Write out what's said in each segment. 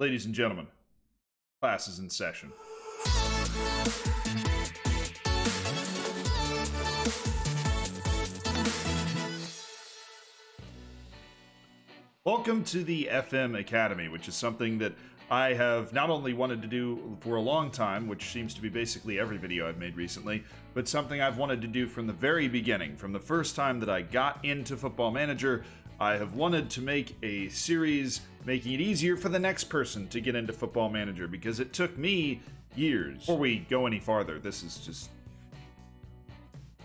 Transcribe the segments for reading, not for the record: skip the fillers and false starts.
Ladies and gentlemen, class is in session. Welcome to the FM Academy, which is something that I have not only wanted to do for a long time, which seems to be basically every video I've made recently, but something I've wanted to do from the very beginning. From the first time that I got into Football Manager, I have wanted to make a series making it easier for the next person to get into Football Manager, because it took me years. Before we go any farther, this is just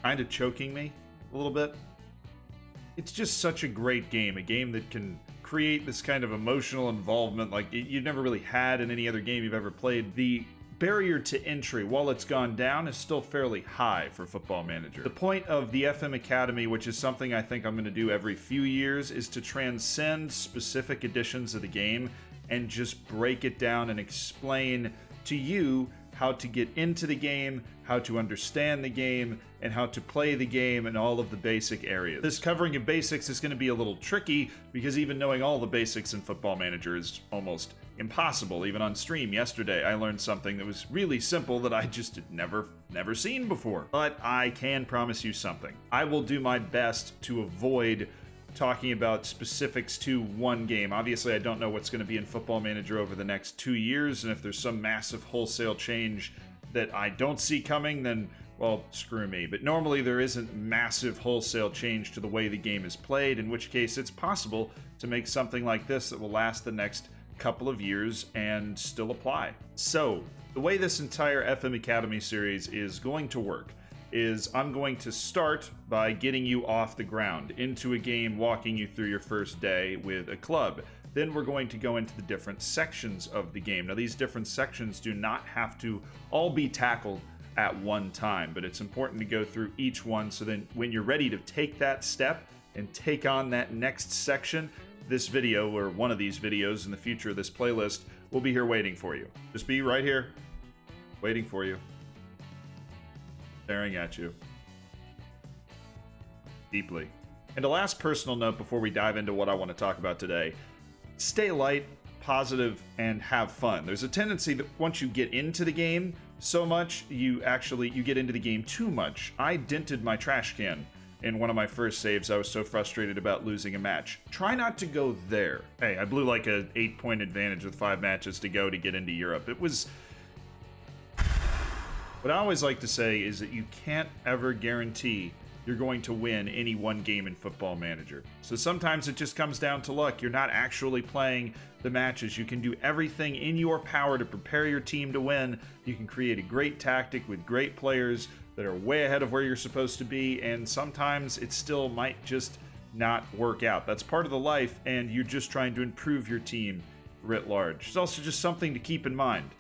kind of choking me a little bit. It's just such a great game, a game that can create this kind of emotional involvement like you've never really had in any other game you've ever played. The barrier to entry, while it's gone down, is still fairly high for Football Manager. The point of the FM Academy, which is something I think I'm going to do every few years, is to transcend specific editions of the game and just break it down and explain to you how to get into the game, how to understand the game, and how to play the game in all of the basic areas. This covering of basics is going to be a little tricky because even knowing all the basics in Football Manager is almost impossible. Even on stream yesterday, I learned something that was really simple that I just had never seen before. But I can promise you something. I will do my best to avoid talking about specifics to one game. Obviously, I don't know what's going to be in Football Manager over the next 2 years, and if there's some massive wholesale change that I don't see coming, then, well, screw me. But normally there isn't massive wholesale change to the way the game is played, in which case it's possible to make something like this that will last the next couple of years and still apply. So, the way this entire FM Academy series is going to work is I'm going to start by getting you off the ground into a game, walking you through your first day with a club. Then we're going to go into the different sections of the game. Now, these different sections do not have to all be tackled at one time, but it's important to go through each one so then when you're ready to take that step and take on that next section, this video, or one of these videos in the future of this playlist, will be here waiting for you. Just be right here, waiting for you, staring at you deeply. And a last personal note before we dive into what I want to talk about today: stay light, positive, and have fun. There's a tendency that once you get into the game so much, you get into the game too much. I dented my trash can in one of my first saves. I was so frustrated about losing a match. Try not to go there. Hey, I blew like a 8-point advantage with 5 matches to go to get into Europe. It was... What I always like to say is that you can't ever guarantee you're going to win any one game in Football Manager. So sometimes it just comes down to luck. You're not actually playing the matches. You can do everything in your power to prepare your team to win. You can create a great tactic with great players that are way ahead of where you're supposed to be, and sometimes it still might just not work out. That's part of the life, and you're just trying to improve your team writ large. It's also just something to keep in mind.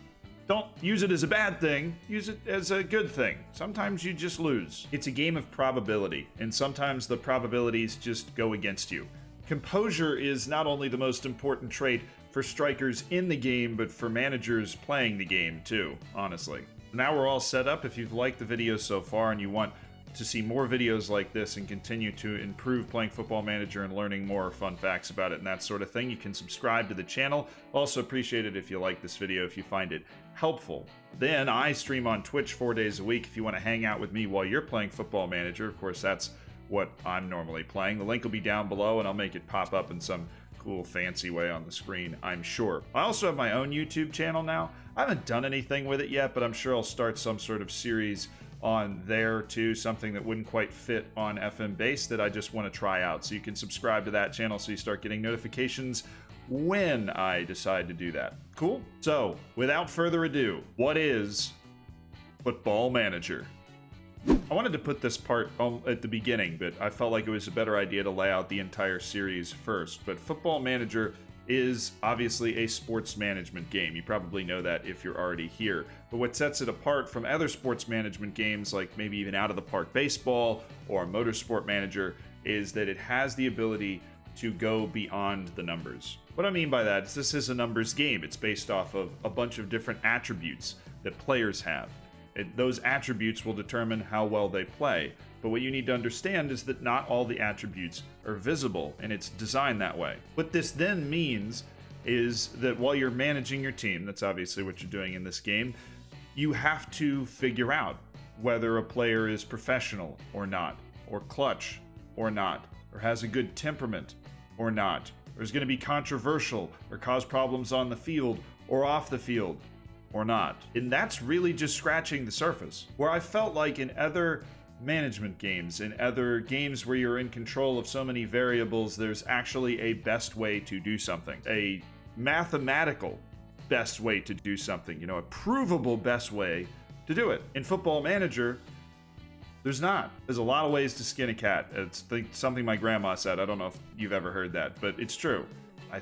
Don't use it as a bad thing, use it as a good thing. Sometimes you just lose. It's a game of probability, and sometimes the probabilities just go against you. Composure is not only the most important trait for strikers in the game, but for managers playing the game too, honestly. Now we're all set up. If you've liked the video so far and you want to see more videos like this and continue to improve playing Football Manager and learning more fun facts about it and that sort of thing, you can subscribe to the channel. Also appreciate it if you like this video, if you find it helpful. Then I stream on Twitch 4 days a week if you want to hang out with me while you're playing Football Manager. Of course, that's what I'm normally playing. The link will be down below, and I'll make it pop up in some cool fancy way on the screen, I'm sure. I also have my own YouTube channel now. I haven't done anything with it yet, but I'm sure I'll start some sort of series on there too, something that wouldn't quite fit on FMBase that I just want to try out. So you can subscribe to that channel so you start getting notifications when I decide to do that. Cool? So, without further ado, what is Football Manager? I wanted to put this part at the beginning, but I felt like it was a better idea to lay out the entire series first. But Football Manager is obviously a sports management game. You probably know that if you're already here. But what sets it apart from other sports management games, like maybe even Out of the Park Baseball or Motorsport Manager, is that it has the ability to go beyond the numbers. What I mean by that is this is a numbers game. It's based off of a bunch of different attributes that players have. Those attributes will determine how well they play. But what you need to understand is that not all the attributes are visible, and it's designed that way. What this then means is that while you're managing your team, that's obviously what you're doing in this game, you have to figure out whether a player is professional or not, or clutch or not, or has a good temperament or not, or is going to be controversial or cause problems on the field or off the field or not. And that's really just scratching the surface. Where I felt like in other management games, in other games where you're in control of so many variables, there's actually a best way to do something. A mathematical best way to do something, a provable best way to do it. In Football Manager, there's not. There's a lot of ways to skin a cat. It's something my grandma said. I don't know if you've ever heard that, but it's true. I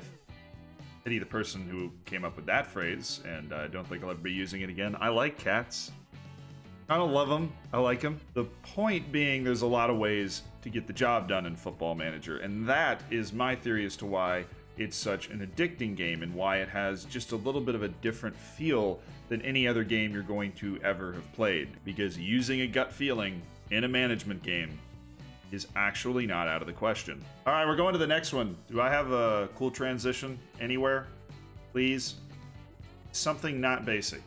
pity the person who came up with that phrase, and I don't think I'll ever be using it again. I like cats. I don't love them. I like them. The point being, there's a lot of ways to get the job done in Football Manager, and that is my theory as to why it's such an addicting game and why it has just a little bit of a different feel than any other game you're going to ever have played. Because using a gut feeling in a management game is actually not out of the question. All right, we're going to the next one. Do I have a cool transition anywhere? Please? Something not basic.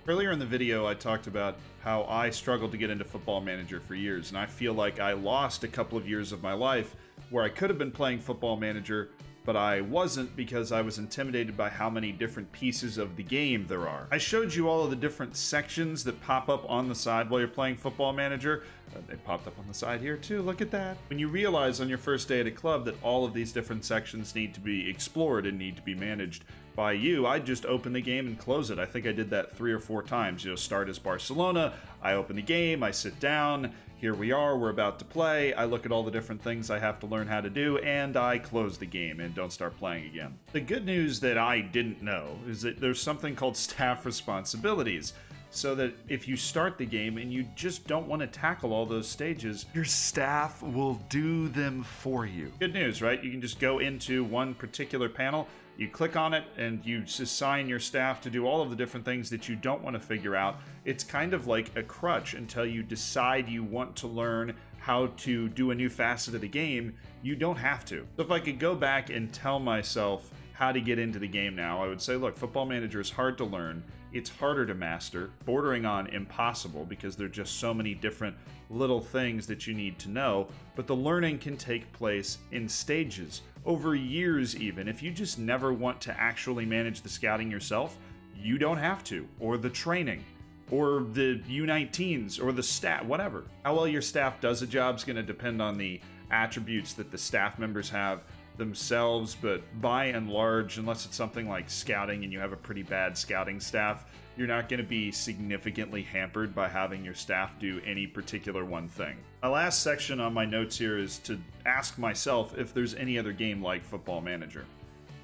Earlier in the video, I talked about how I struggled to get into Football Manager for years, and I feel like I lost a couple of years of my life where I could have been playing Football Manager, but I wasn't because I was intimidated by how many different pieces of the game there are. I showed you all of the different sections that pop up on the side while you're playing Football Manager. They popped up on the side here too, look at that. When you realize on your first day at a club that all of these different sections need to be explored and need to be managed by you, I just open the game and close it. I think I did that 3 or 4 times. Start as Barcelona, I open the game, I sit down, here we are, we're about to play, I look at all the different things I have to learn how to do, and I close the game and don't start playing again. The good news that I didn't know is that there's something called staff responsibilities, so that if you start the game and you just don't want to tackle all those stages, your staff will do them for you. Good news, right? You can just go into one particular panel, you click on it, and you assign your staff to do all of the different things that you don't want to figure out. It's kind of like a crutch until you decide you want to learn how to do a new facet of the game. You don't have to. So if I could go back and tell myself how to get into the game now, I would say, look, Football Manager is hard to learn. It's harder to master, bordering on impossible because there are just so many different little things that you need to know, but the learning can take place in stages, over years even. If you just never want to actually manage the scouting yourself, you don't have to, or the training, or the U19s, or the staff, whatever. How well your staff does a job is going to depend on the attributes that the staff members have themselves, but by and large, unless it's something like scouting and you have a pretty bad scouting staff, you're not going to be significantly hampered by having your staff do any particular one thing. My last section on my notes here is to ask myself if there's any other game like Football Manager.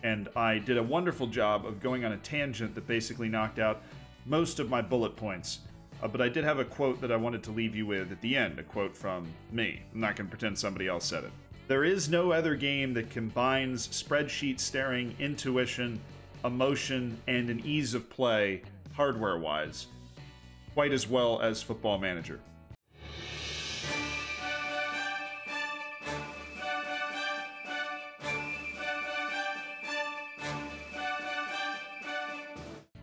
And I did a wonderful job of going on a tangent that basically knocked out most of my bullet points. But I did have a quote that I wanted to leave you with at the end, a quote from me. I'm not going to pretend somebody else said it. There is no other game that combines spreadsheet staring, intuition, emotion, and an ease of play, hardware-wise, quite as well as Football Manager.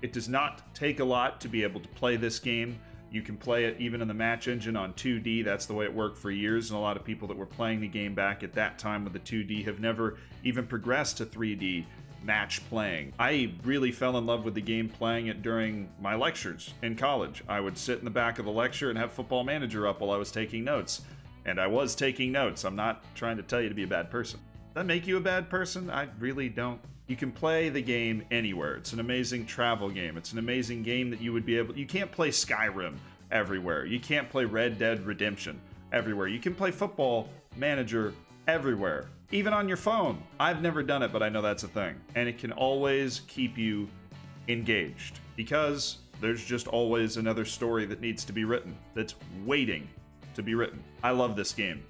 It does not take a lot to be able to play this game. You can play it even in the match engine on 2D. That's the way it worked for years, and a lot of people that were playing the game back at that time with the 2D have never even progressed to 3D match playing. I really fell in love with the game playing it during my lectures in college. I would sit in the back of the lecture and have Football Manager up while I was taking notes. And I was taking notes. I'm not trying to tell you to be a bad person. Does that make you a bad person? I really don't. You can play the game anywhere. It's an amazing travel game. It's an amazing game that you would be able... You can't play Skyrim everywhere. You can't play Red Dead Redemption everywhere. You can play Football Manager everywhere, even on your phone. I've never done it, but I know that's a thing. And it can always keep you engaged because there's just always another story that needs to be written, that's waiting to be written. I love this game,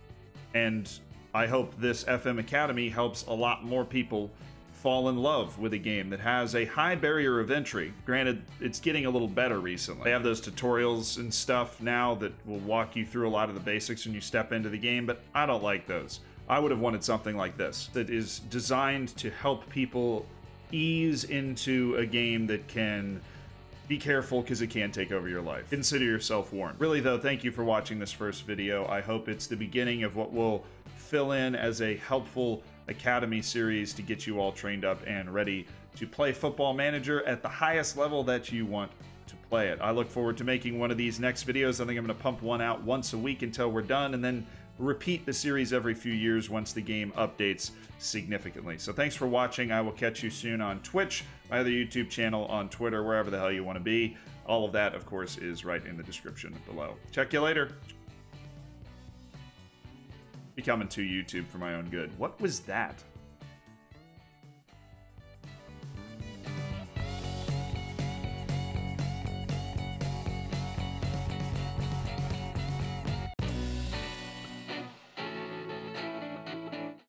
and I hope this FM Academy helps a lot more people fall in love with a game that has a high barrier of entry. Granted, it's getting a little better recently. They have those tutorials and stuff now that will walk you through a lot of the basics when you step into the game, but I don't like those. I would have wanted something like this that is designed to help people ease into a game that can be careful because it can take over your life. Consider yourself warned. Really though, thank you for watching this first video. I hope it's the beginning of what will fill in as a helpful Academy series to get you all trained up and ready to play Football Manager at the highest level that you want to play it. I look forward to making one of these next videos. I think I'm going to pump one out once a week until we're done, and then repeat the series every few years once the game updates significantly. So thanks for watching. I will catch you soon on Twitch, my other YouTube channel, on Twitter, wherever the hell you want to be. All of that, of course, is right in the description below. Check you later. Be coming to YouTube for my own good. What was that?